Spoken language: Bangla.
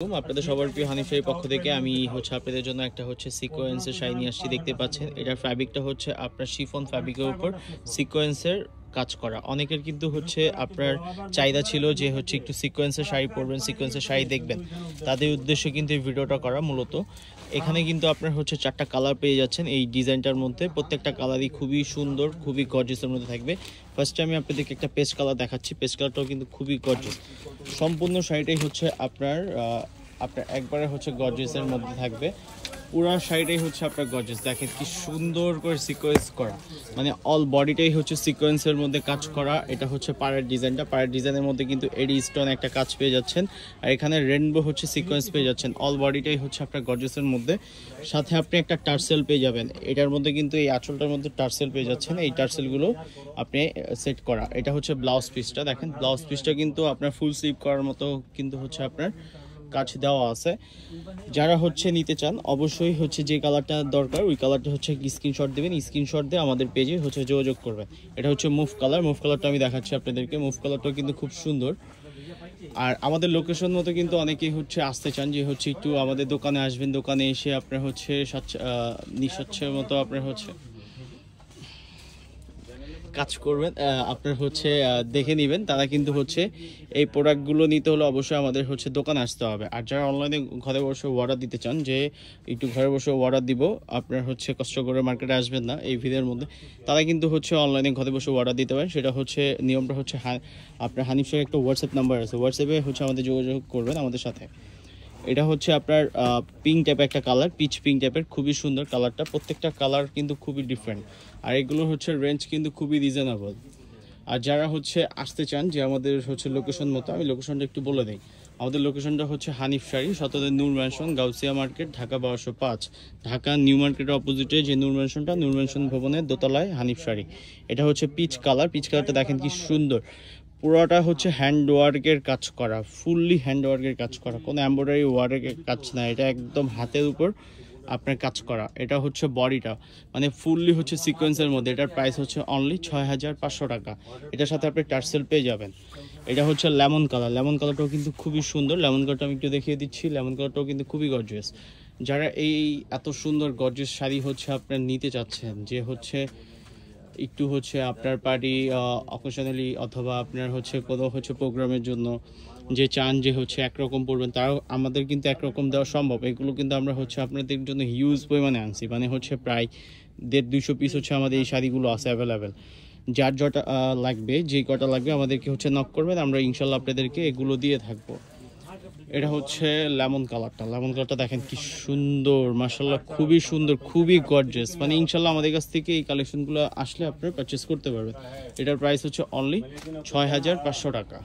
আপনাদের সবার প্রিয় হানিফ শাড়ির পক্ষ থেকে আমি আপনাদের জন্য একটা সিকোয়েন্সের শাড়ি নিয়ে আসছি। দেখতে পাচ্ছেন এটার ফ্যাব্রিকটা আপনার শিফন ফ্যাব্রিকের উপর সিকোয়েন্সের কাজ করা। অনেকের কিন্তু আপনার চাহিদা ছিল যে একটু সিকোয়েন্সের শাড়ি পরবেন, সিকোয়েন্সের শাড়ি দেখবেন, তাদের উদ্দেশ্যে কিন্তু এই ভিডিওটা করা। মূলত এখানে কিন্তু আপনার চারটা কালার পেয়ে যাচ্ছেন এই ডিজাইনটার মধ্যে। প্রত্যেকটা কালারই খুবই সুন্দর, খুবই গর্জিয়াসের মধ্যে থাকবে। ফার্স্টে আমি আপনাদেরকে একটা পেস্ট কালার দেখাচ্ছি। পেস্ট কালারটাও কিন্তু খুবই গর্জিয়াস। সম্পূর্ণ শাড়িটাই আপনার একবারে গর্জিয়াসের মধ্যে থাকবে। পুরো শাড়িটাই আপনার গর্জিয়াস। দেখেন কি সুন্দর করে সিকোয়েন্স করা, মানে অল বডিটাই সিকোয়েন্সের মধ্যে কাজ করা। এটা পাড়ের ডিজাইনটা, পাড়ের ডিজাইনের মধ্যে কিন্তু এডি স্টোন একটা কাজ পেয়ে যাচ্ছেন, আর এখানে রেনবো সিকোয়েন্স পেয়ে যাচ্ছেন। অল বডিটাই আপনার গর্জিয়াসের মধ্যে। সাথে আপনি একটা টার্সেল পেয়ে যাবেন। এটার মধ্যে কিন্তু এই আঁচলটার মধ্যে টার্সেল পেয়ে যাচ্ছেন। এই টার্সেলগুলো আপনি সেট করা। এটা ব্লাউজ পিসটা। দেখেন ব্লাউজ পিসটা কিন্তু আপনার ফুল স্লিভ করার মতো কিন্তু আপনার কাজ দেওয়া আছে। যারা নিতে চান অবশ্যই যে কালারটা দরকার ওই কালারটা স্ক্রিনশট দেবেন। স্ক্রিনশট দিয়ে আমাদের পেজে যোগাযোগ করবেন। এটা মুভ কালার। মুভ কালারটা আমি দেখাচ্ছি আপনাদেরকে। মুভ কালারটা কিন্তু খুব সুন্দর। আর আমাদের লোকেশন মতো কিন্তু অনেকেই আসতে চান যে একটু আমাদের দোকানে আসবেন, দোকানে এসে আপনার নিঃস্বাচ্ছের মতো আপনার কাজ করবেন, আপনার দেখে নেবেন। তারা কিন্তু এই প্রোডাক্টগুলো নিতে হলে অবশ্যই আমাদের দোকানে আসতে হবে। আর যারা অনলাইনে ঘরে বসে অর্ডার দিতে চান যে একটু ঘরে বসে অর্ডার দিব, আপনার কষ্ট করে মার্কেটে আসবেন না এই ভিডিওর মধ্যে, তারা কিন্তু অনলাইনে ঘরে বসে অর্ডার দিতে পারেন। সেটা নিয়মটা আপনার হানিফ শাড়ির একটা হোয়াটসঅ্যাপ নাম্বার আছে, হোয়াটসঅ্যাপে আমাদের যোগাযোগ করবেন আমাদের সাথে। এটা আপনার পিঙ্ক টাইপের একটা কালার, পিচ পিঙ্ক টাইপের, খুবই সুন্দর কালারটা। প্রত্যেকটা কালার কিন্তু খুবই ডিফারেন্ট। আর এগুলো রেঞ্জ কিন্তু খুবই রিজনেবল। আর যারা আসতে চান যে আমাদের লোকেশন মতো, আমি লোকেশনটা একটু বলে দিই। আমাদের লোকেশনটা হানিফ শাড়ি, সততার Noor mansion, Gausia market, Dhaka 1205। Dhaka new মার্কেটের অপোজিটে যে নূর ম্যানশনটা, নূর ম্যানশন ভবনের দোতলায় হানিফ শাড়ি। এটা পিচ কালার। পিচ কালারটা দেখেন কি সুন্দর। পুরোটা হ্যান্ড ওয়ার্কের কাজ করা, ফুললি হ্যান্ড ওয়ার্কের কাজ করা, কোনো এমব্রয়ডারি ওয়ার্কের কাজ না। এটা একদম হাতের উপর আপনার কাজ করা। এটা বডিটা মানে ফুললি সিকোয়েন্সের মধ্যে। এটার প্রাইস অনলি 6500 টাকা। এটার সাথে আপনি টার্সেল পেয়ে যাবেন। এটা লেমন কালার। লেমন কালারটাও কিন্তু খুবই সুন্দর। লেমন কালারটা আমি একটু দেখিয়ে দিচ্ছি। লেমন কালারটাও কিন্তু খুবই গর্জিয়াস। যারা এই এত সুন্দর গর্জিয়াস শাড়ি আপনার নিতে চাচ্ছেন, যে একটু আপনার পার্টি অকেশনালি অথবা আপনার কোনো প্রোগ্রামের জন্য যে চান যে একরকম পড়বেন, তারাও আমাদের কিন্তু একরকম দেওয়া সম্ভব। এগুলো কিন্তু আমরা আপনাদের জন্য হিউজ পরিমাণে আনছি, মানে প্রায় 150-200 পিস আমাদের এই শাড়িগুলো আছে অ্যাভেলেবেল। যার যটা লাগবে, যে কটা লাগবে আমাদেরকে নক করবেন, আমরা ইনশাল্লাহ আপনাদেরকে এগুলো দিয়ে থাকবো। এটা লেমন কালারটা। লেমন কালারটা দেখেন কি সুন্দর, মাশাআল্লাহ খুবই সুন্দর, খুবই গর্জিয়াস। মানে ইনশাল্লাহ আমাদের কাছ থেকে এই কালেকশনগুলো আসলে আপনারা পারচেস করতে পারবেন। এটার প্রাইস অনলি 6500 টাকা।